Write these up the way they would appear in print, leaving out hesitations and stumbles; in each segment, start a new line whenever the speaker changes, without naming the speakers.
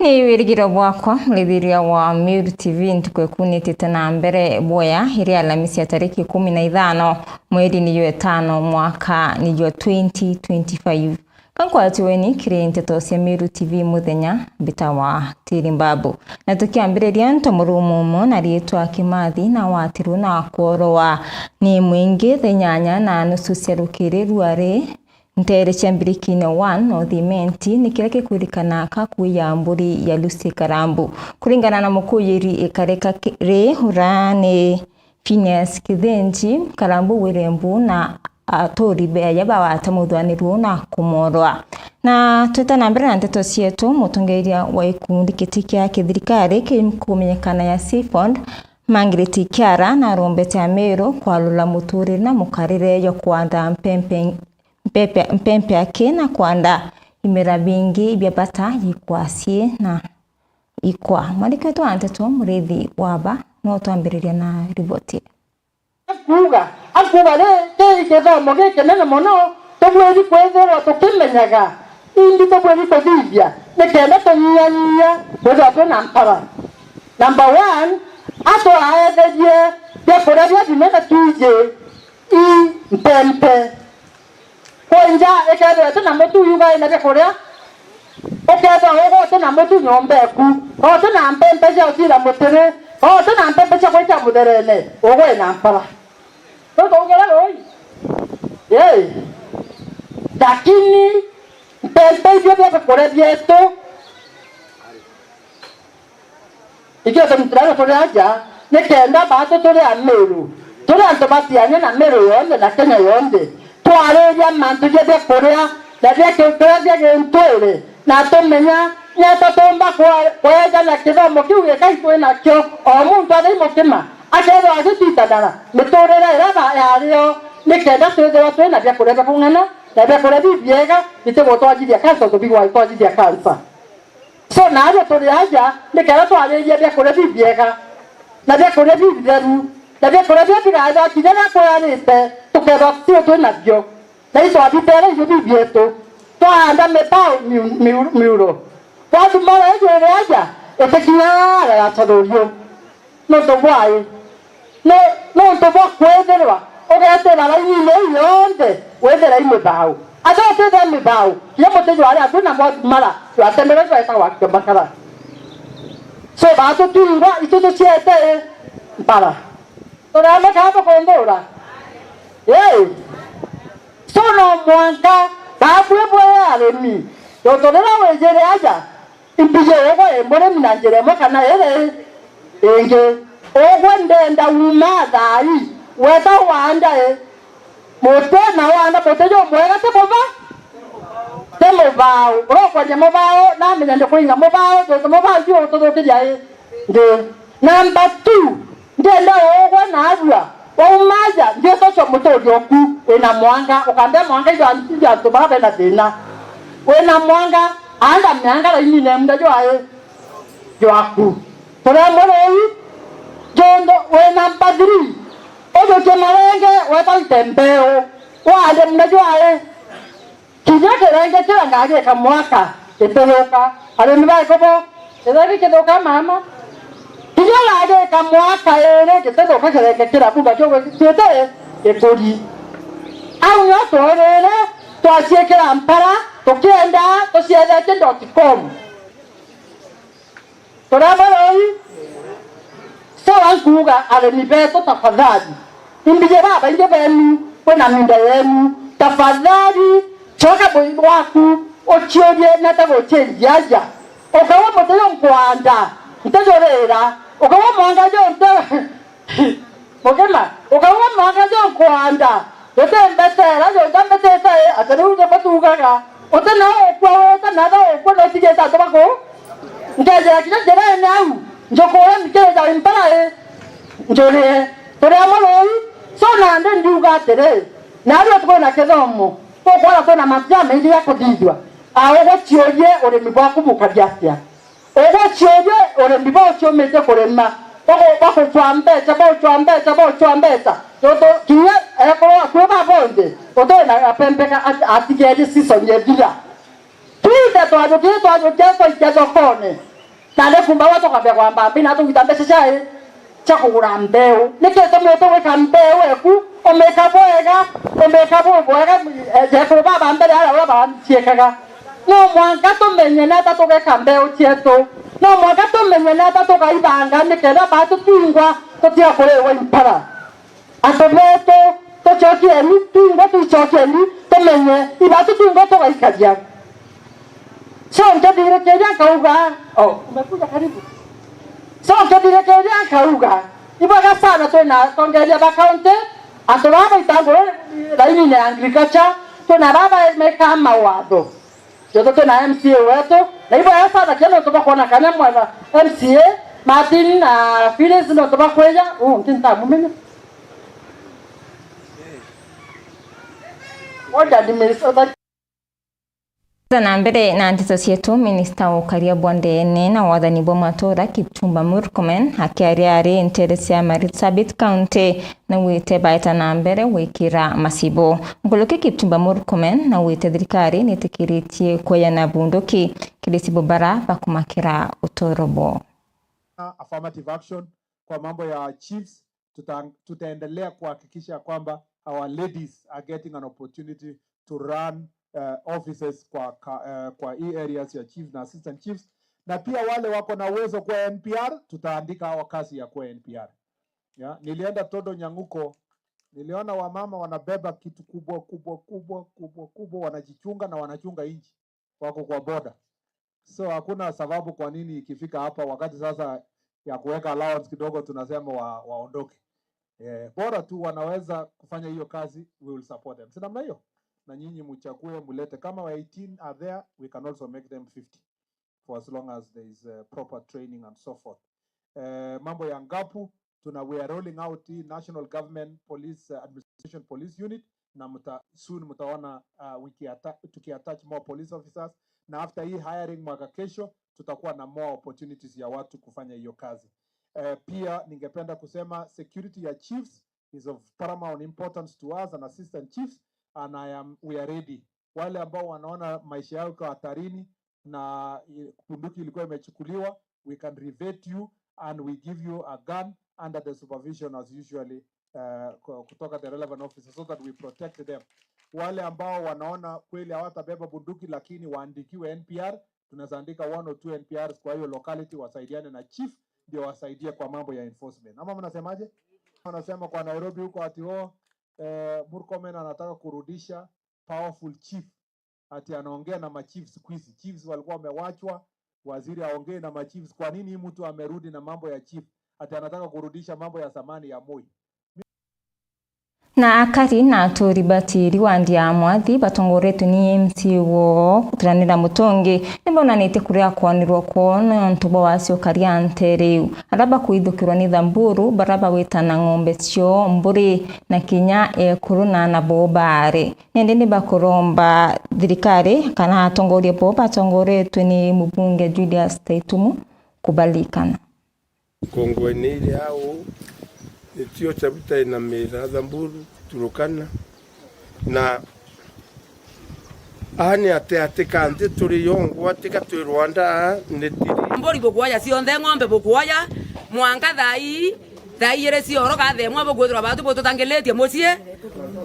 Ni wirigiro bwakwa mlithiria wa Miru TV ntukwĩkunĩtĩte na mbere boya ĩrĩa Alhamisi ya tariki 15 mweri ni 5 mwaka ni 2025 kankwatiweni kiri nteto cia Miru TV muthenya bitawa Tirimbabu na tukiambĩrĩria ntomũrũmũmũ na rietwa Kimathi na watiru na kuorowa ni mwingi thenyanya na nusu cia rukĩrĩru arĩ Ntere Chambirikine 1 Northimenti ni kile kikurikana kakuya mburi ya Lucy Karambu. Kulingana na mukuyiri ikareka re hurane Phineas Kithenji Karambu Wirembu na atori bea yaba watamuthwaniru na kumorwa. Na tweta na mbere na nteto cietu mutongeria wa ikundi kitikia kithirikari kumenyekana ya Seafond Margaret Kiara na rombete ya Meru kwa lula muturi na mukarire yo kwanda mpempe yake na kwanda imera bingi bya bata yikwasie na ikwa marika to anteto murithi waba no twambiriria na riboti
akuga le githomo gike nene muno tugwiri kwethera tukimenyaga indi tugwiri kuthithia nikenda tunyanyia wethu na mpara number 1 ato aetherie bya kuravya dinena tuje mpempe Kwenja ekero tena mutu yuga ina bya kuria okeza ogo tena mutu nyombeku o tena mpempe cia utira mutire o tena mpempe cia kwita mutherene ogo ina mpara toto ugera oi lakini mpempe bya kuria byetu ikio mtrano tuliaja nikenda bato tuli Meru tuli antu batiane na Meru yonde na Kenya yonde twareria mantu je kuria na bya kuria gentwele na tumenya nyata tomba kwa na kithomo kiuge kaitwe nakyo o muntu ari mukima akero agititana mitorera iraba yario nikenda twethera twena bya kuria kungana na bya kuria bibiega bitebotwajithia kansa tubigwa twajithia kansa so na ajo tuli aja nikenda twareria bya kuria bibiega na bya kuria bibitheru na bya kuria bibiga kijana kwa rite tukeba tio twena byo na hizo abipera hizo bibieto twaanda mepao miuro watu mara hiyo aja etekinyara ya tadorio no tobwai no tobwa kwederwa ogatera la ile yonde wedera ime bao ata tete ime bao yemo tejo ari atuna mara watembera kwa sawa kambakara so bato tuinga ito chiete para ora makaba kondora sono mwanga babwe aremi yotorera wejere aja impije ego embore minanjere makana ere enge ogwe ndenda umadai weta wanda mote na wanda potejo mwega temo bao roko je mobao na minande kuinga mobao to mobao dio to kijae nde number 2 ndenda ogwe na adwa Umaja ndio tocho mutodi oku wena mwanga ukambia mwanga hizo antija tobaba na tena wena mwanga anda myanga la ini nemda jo aye jo aku tore morei jondo wena padri ojo kemarenge weta tembeo wale mnajo aye kijake renge tena ngaje kamwaka teteloka ale mbaye kopo edari kedoka mama Kijala ade kamwaka ere kitendo kakereke kira kuba jogo tete ekodi au nyoto ere twasiekera mpara tokienda tosiethe.com torabaroi sawa kuga ale nibeto tafadhali imbije baba inde benu kwena minda yenu tafadhali choka boy waku ochioje na tago chenjaja okawa moteyo mkwanda ntajorera ukawa mwanga jonte mokema ukawa mwanga jon kwanda yote mbetera jo gambetesa ataruje batugaga otana okwa otana da okwa no tigesa tobako ngeje akina jera nau njoko mkele da impala njore tore amolo sona ande nduga tere na ro tko na kedomo kwa kwa na mapya mengi yako dijwa awo chioje ore mibako mukabyasya Ogo chioje ore mbibo chomete korema bako chwambeta toto kinya eko akuba bonde oto na apempeka atikeje sisonye bila tuide to ajo ko ikado kone na le kumba watu kabya kwamba bina tu kitambe chai cha kugura mbeu nikete mweto weka mbeu eku omeka boega je ko baba mbele ala baba chiekaga no mwanga to menye na ta to weka mbeu chieto no mwanga to menye na ta to kaibanga nikera ba to tingwa to tia kole wa impara atometo to choki eni tingwa to choki eni to menye iba to tingwa to kaikaja sonke dire keja kauga umekuja karibu sonke dire keja kauga ibaga sana to na kongelia ba kaunti atobaba itango laini ya agriculture to na baba meka mawado yoto to na MCA wetu na ibaga sana kile to bakona kana mwana MCA Martin na Phyllis no to bakweja ntinta mumene oda dimeso
na mbere na ndeto cietu minista wa ukaria bwandene na wathani bwa matura Kipchumba Murkomen akiaria ari ntere cia Marsabit County na wite baita na mbere wikira masibo nguluki Kipchumba Murkomen na wite thirikari nitikiritie kuyana bunduki kilisibo bara bakumakira utorobo.
Affirmative action kwa mambo ya chiefs, tutaendelea kuhakikisha kwamba our ladies are getting an opportunity to run offices kwa hii areas ya chiefs na assistant chiefs, na pia wale wako na uwezo kwa NPR tutaandika hawa kazi ya kwa NPR. Ya, nilienda Todo Nyanguko, niliona wamama wanabeba kitu kubwa wanajichunga na wanachunga inchi, wako kwa border. So hakuna sababu kwa nini ikifika hapa wakati sasa ya kuweka allowance kidogo tunasema waondoke. Bora tu wanaweza kufanya hiyo kazi, we will support them. Si namna hiyo? Na nyinyi mchakue mulete kama wa 18 are there, we can also make them 50 for as long as there is proper training and so forth. Mambo ya Ngapu we are rolling out the National Government Police Administration Police Unit na soon mtaona tukiattach more police officers, na after hii hiring mwaka kesho tutakuwa na more opportunities ya watu kufanya hiyo kazi. Pia ningependa kusema security ya chiefs is of paramount importance to us and assistant chiefs, and we are ready. Wale ambao wanaona maisha yao kwa hatarini na bunduki ilikuwa imechukuliwa, we can revet you and we give you a gun under the supervision as usually kutoka the relevant officer so that we protect them. Wale ambao wanaona kweli hawatabeba bunduki lakini waandikiwe NPR, tunaweza andika 1 or 2 NPRs kwa hiyo locality, wasaidiane na chief ndio wasaidie kwa mambo ya enforcement. Ama mnasemaje? Wanasema kwa Nairobi huko ati Murkomen anataka kurudisha powerful chief, ati anaongea na machiefs siku hizi. Chiefs walikuwa wamewachwa, waziri aongee na machiefs. Kwa nini mtu amerudi na mambo ya chief? Ati anataka kurudisha mambo ya zamani ya Moi.
Na akari na atori batiri wandia mwathi batongoretwe ni MCA wo Kuturanira Mutongi nibonanite kuria kwanirwo kuona ntubo wacio kariante riu araba kuidhukirwa ni Thamburu baraba wetana ng'ombe cio mburi na kinya ekuruna na bobare nende ni bakoromba thirikari kana atongoria bo batongoretwe ni mubunge Julius Taitumu kubalikana
kongweni ile au nitio chabuta ina mera Thamburu Turukana na ani ate kandi turi yongo atika tu Rwanda netiri
mbori bokuaya cionthe ng'ombe bokuaya mwanga thai ire cioro gathe mwa bokwithira batu tutangeletie mucie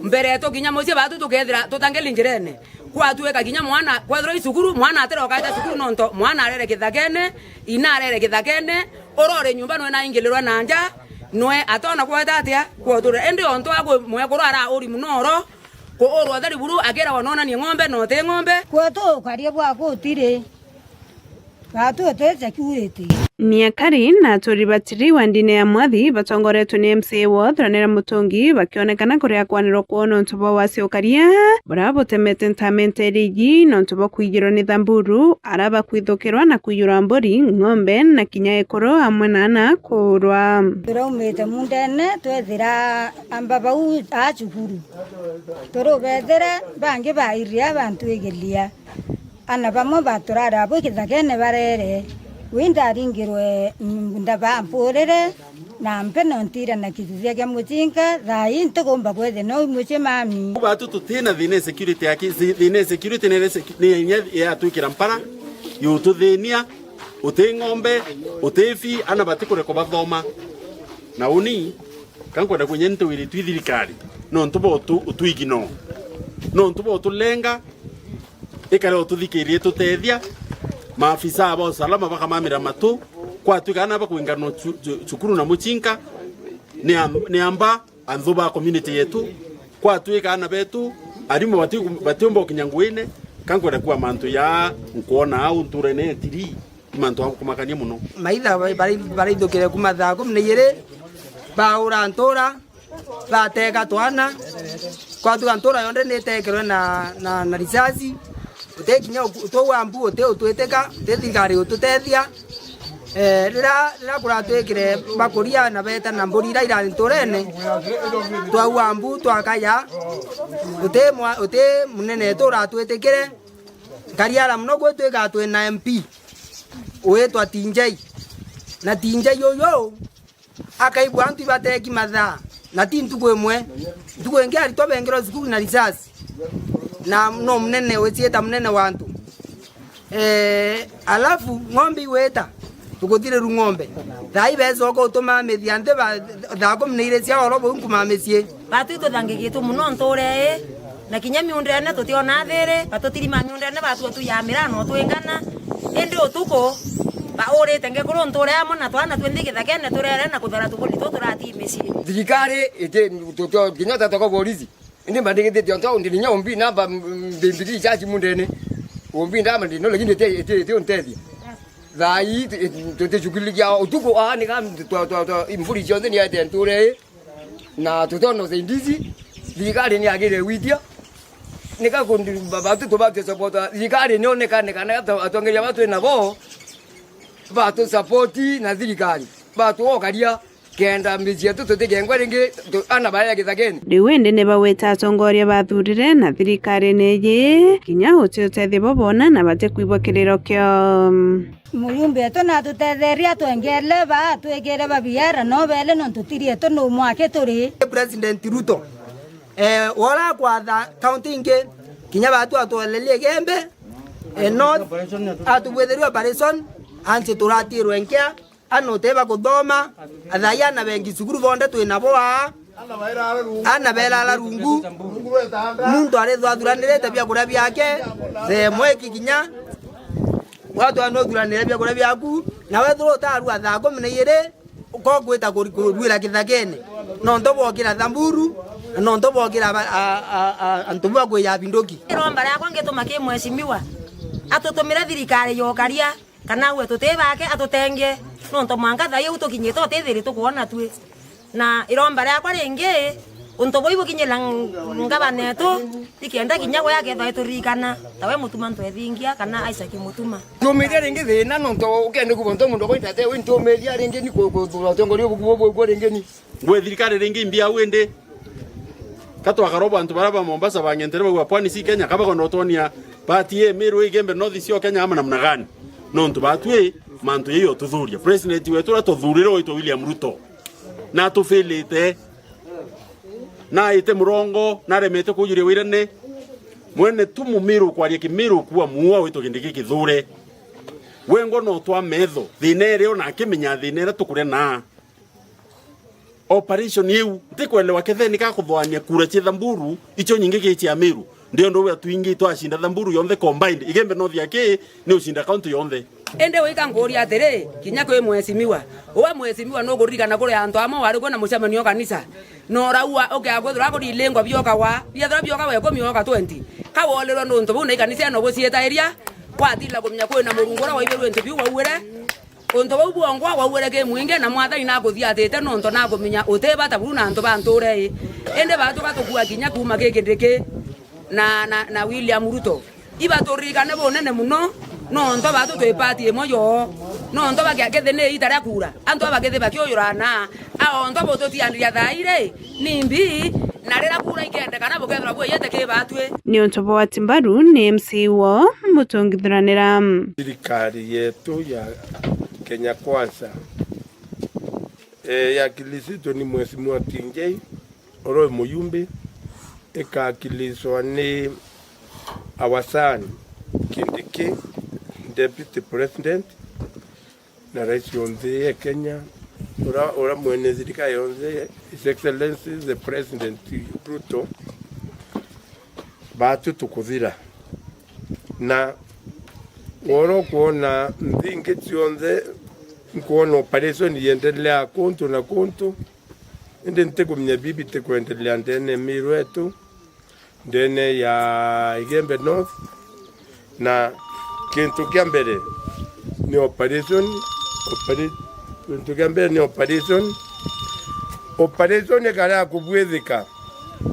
mbere tukinya mucie batu tukethira tutangelinjirene kwatueka kinya mwana kwethira isukuru mwana atero kaita sukuru nonto mwana arere kithakene ina arere kithakene orore nyumba no na ingilirwa nanja noe atona kweta atia kwoture ende onto agwe mwekoro ara ori munoro ko oro athari buru agera wanona ni ng'ombe no te ng'ombe
kwoto karia bwa gutire batu te security
ni akari na atori batiri wandine ya mwathi batongoretwe ni MCA wo Kuturanira Mutongi bakionekana kuria kwanirwo kuona ntubo wacio karia bravo temete ntamente rigi no ntubo kuigirwo ni Thamburu araba kwithukirwa na kuyura mburi ng'ombe na kinya ekoro hamwe na ana kurwa
turaumite mundene twethira amba bau acukuru turubethera bangi bairia abantu egelia ana bamwe baturara abo kithakene barere winda ringirwe ndaba mpurere na mpeno ntira na kithia kya mutinga thai ntugomba kwethe no muche mami
batu tutina thine security yake thine security ne ya tukira mpara yututhenia uti ng'ombe utifi ana batikure ko bathoma na uni kankwenda kunyente wili twithirikari no ntubo utuigino no ntubo utulenga ikare ututhikirie tutethia maafisa aba usalama bakamamira matu kwa tukana bakuingano chukuru na muchinka ni amba anthuba community yetu kwa tuikana betu arimu batimbo kinyanguine kankwenda kwa mantu ya nkuona au nturene tiri mantu abo kumakania muno
maitha bari thukire kumathaku mneyire baura ntura bateka twana kwa tu ntura yonde netekerwe na risasi utekinya utowambu utweteka tethigari ututethia rira kuratwekire bakuria na beta na mburi ira nturene twawambu twakaya ute munene tura twetekire kariara muno gwetweka twe na MP wetwa Tinjai na Tinjai yoyo akaibwa antu bateki mathaa na tintuko imwe tuko ingia alitoa bengero zikuru na risasi na no mnene wetieta mnene wantu alafu ng'ombe weta tukuthire ru ng'ombe thai bezo ko utuma methiante ba thako mneire cia orobo nkumamesie
batu tuthangigitu muno nture na kinya miundene tutiona thire batutirima miundene batu tuyamira no twingana indi utuko ba ore tenge kuru nture amo na twana twendikitha kene turere na kuthara tukuli tuturati misi
thirikari ite tuto kinyota toko polisi indi mandikite tionto ndi nyombi namba mbindiri chachi mundene ombi ndama ndi no lakini ite ontethi thai tutechukilikia utuko ani kama imvuri chonde ni ate nture na tutono zindizi thirikari ni agire witia nika kundi babatu tobate support thirikari ni onekane kana atongeria watu na bo batu support na thirikari batu okaria kenda mbizi tutegengwa ringi ana baya githageni
riwende ne baweta atongoria bathurire na thirikari neje kinya utetethi bobona na bate kuibwa kiriro kyo
muyumbe to na tutetheria twengele ba twegere babiara no bele no tutirie to no mwake turi
President Ruto wala kwa county inge kinya batu atwalelie gembe north atubwetheriwa operation anti turati rwenkia ano teba kuthoma athaya na bengi sukuru bonde twina boa ana bela la rungu muntu are thwathuranirie tabia kuria biake the mweki kinya watu anothuranire bia kuria biaku na wethuro taru athago mneire uko gwita kuruira kithagene no ndobokira thamburu no ndobokira antubwa kwe ya bindoki
romba yakwa ngituma ki mweshimiwa atutumira thirikari yokaria kana we tutebake atutenge no ntomanga thai utukinyito tethiri tukuona twi na iromba yakwa ringi unto boibo kinyela ngabaneto ikienda kinyagwa yake thai turikana tawe mutuma ntwethingia kana Isaac mutuma
tumiria ringi thina no nto ukende kubonto mundo koitate we ntumiria ringi ni kutongoria bukubo ringi ni
ngwe thirikari ringi mbia wende katwa karobo antu baraba Mombasa bangentere bagwa pwani si Kenya kaba kono tonia batie Meru igembe north sio Kenya ama namna gani no ntu batwe mantu yeyo tuthuria president wetu atuthurire oito William Ruto na tufelete na ite murongo na remete kujire wirane mwene tumumiru kwaria kimiru kuwa muwa wetu kindiki kithure wengo no twa metho thinere ona kimenya thinere tukure na operation yeu tikwelewa ketheni ka kuthwania kura chi Thamburu icho nyingi gichi ya Meru ndio ndo we twingi twashinda Thamburu yonthe combined igembe north yake ni ushinda county yonthe
ende wika ngori atere kinya kwe mwesimiwa owe mwesimiwa no gorikana kure antu amo wari kona mucemanio kanisa no raua ogagwethra kuri lengwa byoka wa biathra byoka we komi oka 20 kawolero ndo nto buna kanisa no gocieta eria kwatila kumnya kwena murungura wa iberu ente biwa uwere onto bau bwongwa wa uwere ke mwinge na mwathani na kuthia atete no nto na kumenya uteba taburu na nto banture ende batu batukua kinya kuma kekendeke na William Ruto ibaturikane bonene muno no ndo batu twepati emoyo no ndo bagakethe ne itara kura anto abakethe bakyoyorana ao ndo bototia ndia thaire nimbi na rera kura ikende kana bokethra bwo yete ke batwe
ni ontobo wa Timbaru ni MC wo mutongithuranira
serikali yetu ya Kenya Kwanza ya kilisito ni Mheshimiwa Tinjai Oroe Muyumbi ikakilizwa ni our son Kindiki Deputy President na rais yonthe ya Kenya ora mwene thirikari yonthe His Excellency the President Ruto batu tukuthira na woro kuona nthingi cionthe nkuona operation iendelea kuntu na kuntu indi ntikumenya bibi tikuendelea ndene miru yetu ndene ya Igembe North na kintu kia mbere ni operation ekara kubwithika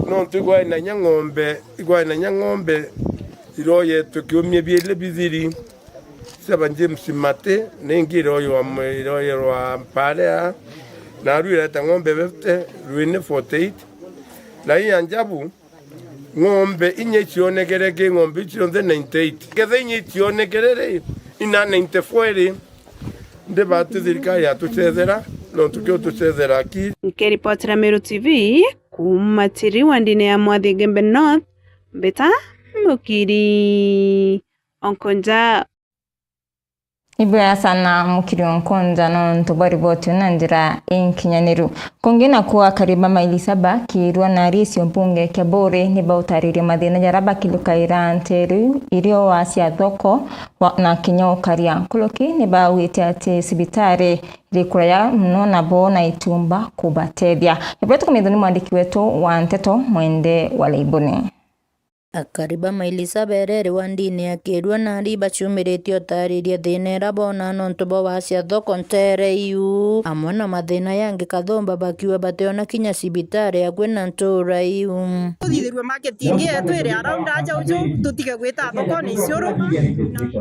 no ntigwa na nyang'ombe iroye tukiumie biele biziri saba James Mate nengi iroye rwa mparea na ruira ta ng'ombe befte ruine 48 na hii anjabu ng'ombe inye cionegerege ng'ombe cionthe 98 kethe inye cionegerere ina 94 nde batu thirikari atucethera no tukio tucethera ki
Nikiripotera Meru TV kuma Tiri Wandine ya Mwathi Igembe North Mbeta Mukiri Onkonja
Ibaya sana Mukiri Onkonja no ntubari botu na njira inkinyaniru. Kongina kuwa kariba maili 7 kirwa na risi mbunge Kiabore ni bautariri madina jaraba kilukaira nteru irio wasia thoko na kinyo karia kuloki ni bawite ati sibitare likuraya mno na bo na itumba kubatedia. Ibetu kumidhuni mwandiki wetu wa Nteto Mwende Walaibuni.
Akariba maili 7 Wandine akirwa na riba chumiritio tariria thina bona nontubo wacia thoko ntere iu amwe na mathina yangi kathomba bakiwa bateona kinya sibitare akwena ntura iu
tuthithirwe marketing yetu iri around aja uju tutige gwita thoko ni ciuru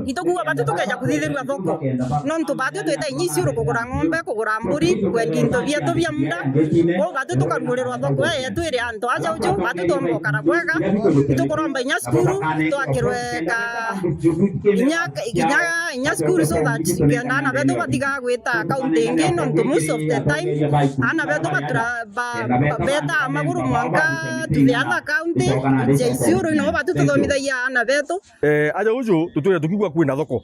itukuwa batu tukeja kuthithirwa thoko nontu batu twita inyi ciuru kugura ng'ombe kugura mburi kwendi into bietu bia muda ko batu tukarurirwa thoko yetu iri antu aja uju batu tombokara kwega romba inya skuru twakirweka inya skuru so that kenda na beto batiga gwita accounting no most of the time ana beto beta maguru mwanka to the other county jeisuru no batu tuthomithia ana beto
aja uju tutuya tukigwa kwina thoko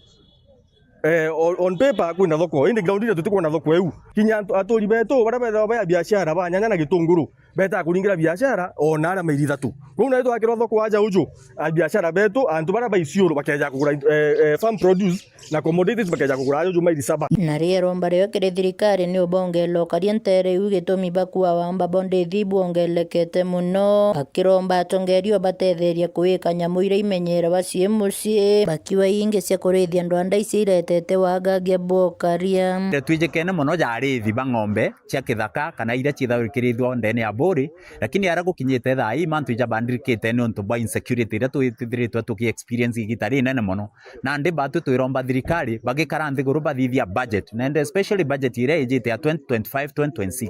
on paper kwina thoko indi ground ire tutikwa na thoko eu kinya atori beto bara ba biashara ba nyanya na gitunguru beta kuringira biashara ona ara mairi 3 ko na eto akiro thoko aja uju biashara beto antu bara ba isioro bakeja kugura farm produce na commodities bakeja kugura uju mairi 7
na riero mbare okere thirikari ni ubonge lokarientere ugitomi bakua wamba bonde thibu ongelekete muno akiromba atongerio batetheria kuika nyamuire imenyera bacie mucie bakiwa inge cia kurithia ndwanda icirete wagangia bokaria
twijekene muno jarithi bang'ombe cia kithaka kana ira cithawikirithwo ndene ya bori lakini ara gukinyite thai mantu ijabandirikite ni onto ba insecurity ira twithiritwe tuki experience igitari nene muno na ndi batu twiromba thirikari bagikara nthiguru bathithia budget na especially budget ira ijite ya 2025 2026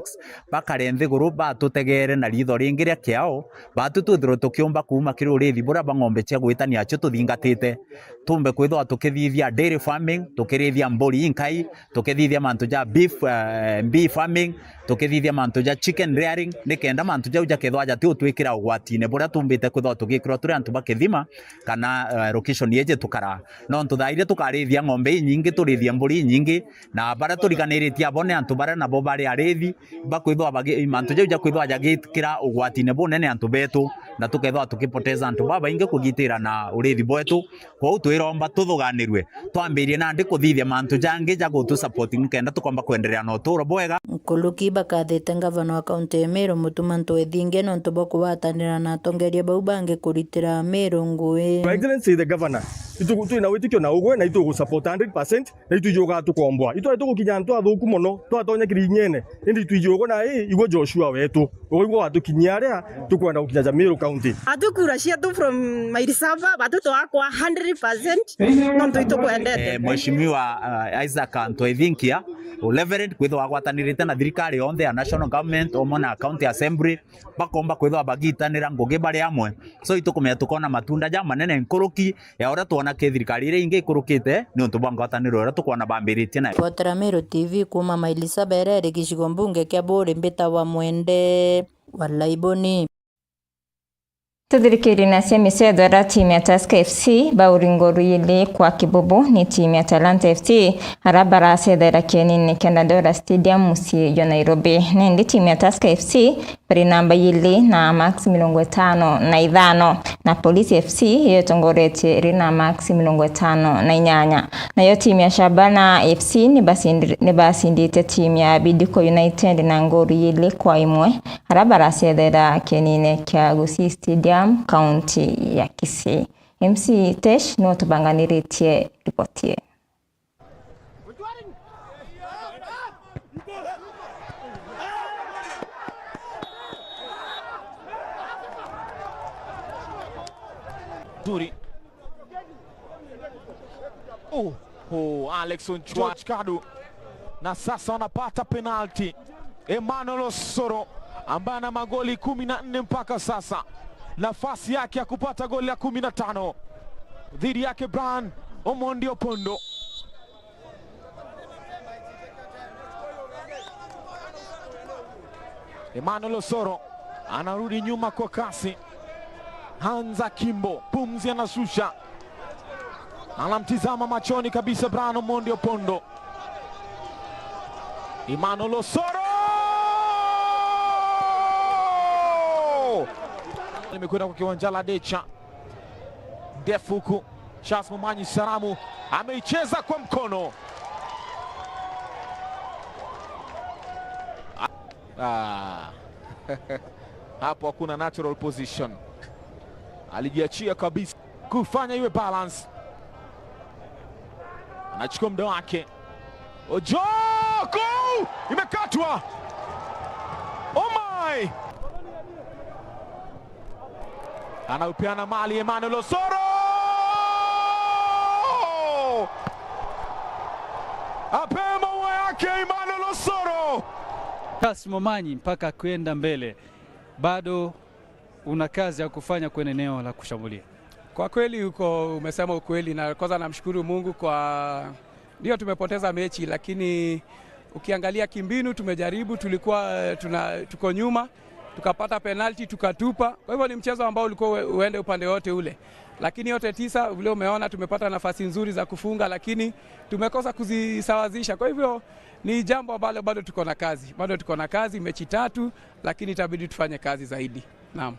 bakare nthiguru batutegere na ritho ringi ria kiao batu tuthiro tukiumba kuma kirurithi bura bang'ombe cia gwitania acio tuthingatite tumbe kwithwa tukithithia dairy farming tukirithia mburi inkai tukithithia mantu ja beef farming tukithithia mantu ja chicken rearing nikenda mantu ja uja kethwa ja twikira ugwatine bura tumbite kwithwa tugikira turi antu bakithima kana location yeje tukara no ntuthaire tukarithia ng'ombe nyingi turithia mburi nyingi na bara turiganiritie abone antu bara nabo bari arithi bakwithwa mantu ja uja kwithwa ja gikira ugwatine bunene antu betu na tukethwa tukipoteza antu baba inge kugitira na urithi bwetu kwa twiromba tuthuganirwe twambirie na ndi kuthithia mantu jangi ja gutu supporting kenda tukomba kwendelea no turo bwega
Kuluki bakathite ngavana wa kaunti ya Meru mutuma ntwethinge no ntubo kuwatanira na atongeria bau bangi kuritira Meru ngui
Excellency the governor itu na witikio na ugwe na itu support 100% na itu ijoga tukombwa itu tugukinya ntu athuku muno twatonya kirinyene indi itu ijogo na igwe Joshua wetu ugwe atukinyia ria tukwenda gukinya Meru county
atukura cietu from Mairisaba batu twakwa 100% no ntu tukwendete
mheshimiwa Isaac Ntwethinkia Reverend kwithwa agwatanirite na thirikari yonthe ya national government omo na county assembly bakomba kwithwa bagitanira ngugi bari amwe so itukumenya tukona matunda ja manene nkuruki ya ora tuona ke thirikari ire ingi ikurukite ni untu bwangwataniro ora tukona bambiritie na
Potera Meru TV kuma maili 7 gicigo mbunge kia Buri Mbita wa Mwende Walaibuni
Tuthirikiri na cia micethora timu ya Tusker FC bauringo ruili kwa kibubu ni timu ya Talanta FC arabara cethera kenini Kendadora Stadium musie ya Nairobi. Nendi timu ya Tusker FC pari namba yili na max 55 na Police FC yetongorete rina max 58 na yo timu ya Shabana FC ni basindite timu ya Bidco United na ngoru yili kwa imwe arabara cethera kenini kya Gusii Stadium County ya Kisii. MC Tesh no tubanganiritie ripotie.
Duri. Alexon George Kadu. Na sasa wanapata penalty. Emmanuel Osoro ambaye ana magoli 14 mpaka sasa. Nafasi yake ya kupata goli la 15 dhidi yake Brian Omondi Opondo. Emmanuel Osoro anarudi nyuma kwa kasi. Hanza Kimbo pumzi anashusha, anamtizama machoni kabisa Brian Omondi Opondo. Emmanuel Osoro limekwenda kwa kiwanja la Decha Defuku. Charles Mumanyi Saramu ameicheza kwa mkono. Hapo hakuna natural position, alijiachia kabisa kufanya iwe balance. Anachukua muda wake. Ojoko imekatwa. Oh my! Anaupeana mali Emmanuel Osoro. Apema uwe yake Emmanuel Osoro.
Charles Mumanyi mpaka kwenda mbele bado una kazi ya kufanya kwenye eneo la kushambulia.
Kwa kweli umesema ukweli, na kwanza namshukuru Mungu kwa ndio tumepoteza mechi, lakini ukiangalia kimbinu tumejaribu, tulikuwa tuko nyuma, tukapata penalty tukatupa. Kwa hivyo ni mchezo ambao ulikuwa uende upande wote ule. Lakini yote 9 vile umeona tumepata nafasi nzuri za kufunga, lakini tumekosa kuzisawazisha. Kwa hivyo ni jambo ambalo bado tuko na kazi. Bado tuko na kazi, mechi 3, lakini itabidi tufanye kazi zaidi. Naam.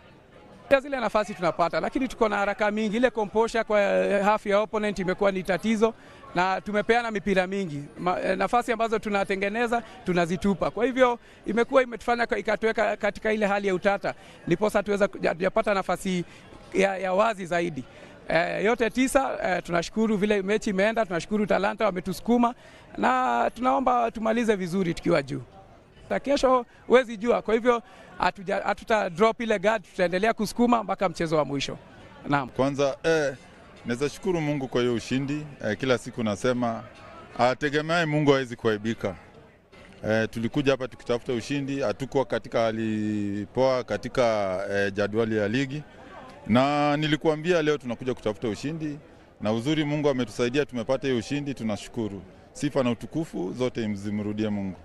Zile nafasi tunapata, lakini tuko na haraka mingi. Ile composure kwa half ya opponent imekuwa ni tatizo, na tumepeana mipira mingi. Nafasi ambazo tunatengeneza tunazitupa. Kwa hivyo imetufanya ikatuweka katika ile hali ya utata, ndiposa tuweza kupata nafasi ya wazi zaidi. Yote 9 tunashukuru vile mechi imeenda, tunashukuru Talanta wametusukuma, na tunaomba tumalize vizuri tukiwa juu. Kesho huwezi jua, kwa hivyo hatuta drop ile guard, tutaendelea kusukuma mpaka mchezo wa mwisho. Naam.
Kwanza naweza shukuru Mungu kwa hiyo ushindi. Kila siku nasema tegemea Mungu hawezi kuaibika. Tulikuja hapa tukitafuta ushindi, hatukuwa katika hali poa katika jadwali ya ligi, na nilikuambia leo tunakuja kutafuta ushindi, na uzuri Mungu ametusaidia, tumepata hiyo ushindi, tunashukuru. Sifa na utukufu zote mzimrudie Mungu.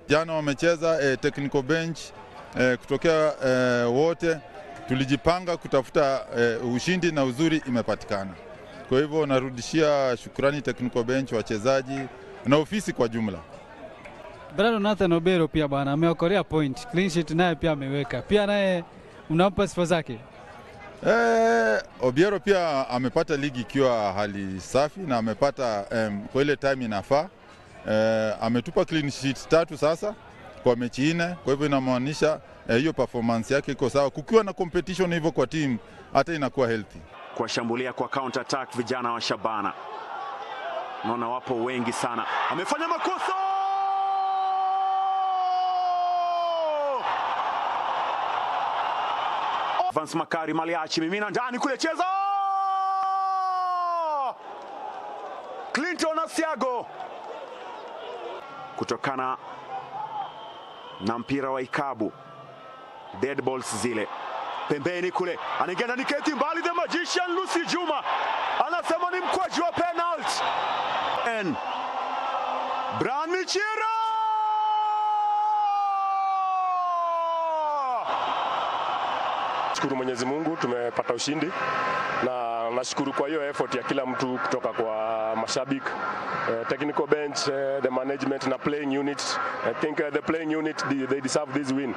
Jana wamecheza technical bench kutokea wote, tulijipanga kutafuta ushindi na uzuri imepatikana. Kwa hivyo narudishia shukrani technical bench, wachezaji na ofisi kwa jumla.
Brado Nathan Obero pia bwana ameokolea point, clean sheet naye pia ameweka. Pia naye unampa sifa zake.
Obiero pia amepata ligi ikiwa hali safi, na amepata kwa ile time inafaa. Ametupa clean sheet 3 sasa kwa mechi 4, kwa hivyo inamaanisha hiyo performance yake iko sawa. Kukiwa na competition hivyo kwa team, hata inakuwa healthy.
Kwa shambulia kwa counter attack vijana wa Shabana, naona wapo wengi sana. Amefanya makosa. Vance Makari Maliachi mimina ndani kule, cheza Clinton Asiago kutokana na mpira wa ikabu, dead balls zile pembeni kule, anaingia ndani keti mbali, the magician Lucy Juma anasema ni mkwaju wa penalty. Brian Michira
nashukuru Mwenyezi Mungu tumepata ushindi, na nashukuru kwa hiyo effort ya kila mtu kutoka kwa mashabiki, technical bench, the management na playing unit. I think the playing unit they deserve this win.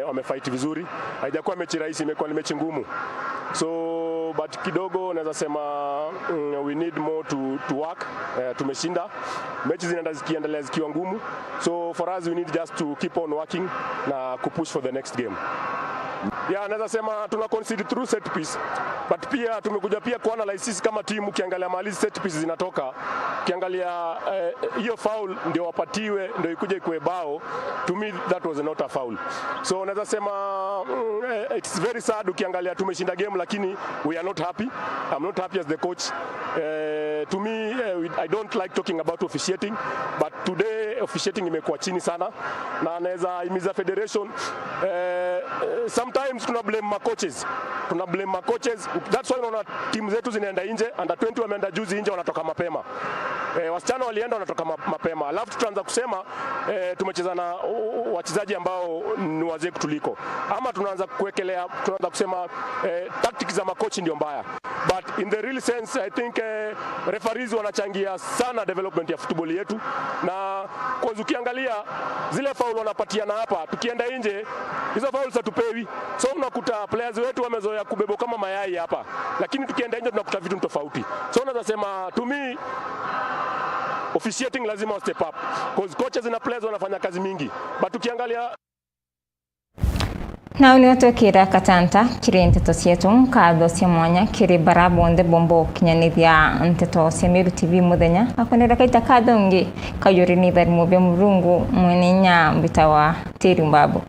Wamefight vizuri. Haijakuwa mechi rahisi, imekuwa ni mechi ngumu. So but kidogo naweza sema we need more to work. Tumeshinda. Mechi zinaenda zikiendelea zikiwa ngumu. So for us we need just to keep on working na kupush for the next game. Yeah, naweza sema tuna concede through set piece, but pia tumekuja pia kuanalyze sisi kama timu. Ukiangalia mahali set piece zinatoka, ukiangalia hiyo foul ndio wapatiwe ndio ikuje ikue bao, to me that was not a foul. So naweza sema it's very sad ukiangalia tumeshinda game lakini we are not happy. I'm not happy as the coach. To me I don't like talking about officiating, but today officiating imekuwa chini sana, na naweza imiza federation sometimes tuna blame ma coaches. That's why unaona timu zetu zinaenda nje, under 20 wameenda juzi nje, wanatoka mapema. Wasichana walienda wanatoka mapema. Alafu tutaanza kusema tumecheza na wachezaji ambao ni wazee kutuliko. Ama tunaanza kusema tactics za makochi ndio mbaya. But in the real sense I think referees wanachangia sana development ya football yetu, na kwa ukiangalia zile foul wanapatiana hapa, tukienda nje hizo fouls hatupewi. So unakuta players wetu wamezoea kubebo kama mayai hapa, lakini tukienda nje tunakuta vitu tofauti. So naweza sema to me officiating lazima step up, because coaches na players wanafanya kazi mingi, but tukiangalia
na unotokira katanta kiri nteto cietu kadho cia mwanya kiri barabonde bombo kinyanithia nteto cia Meru TV muthenya akonera kaita kadho ngi kayuri ni thari mubya murungu mweninya mbitawa tiri mbabu.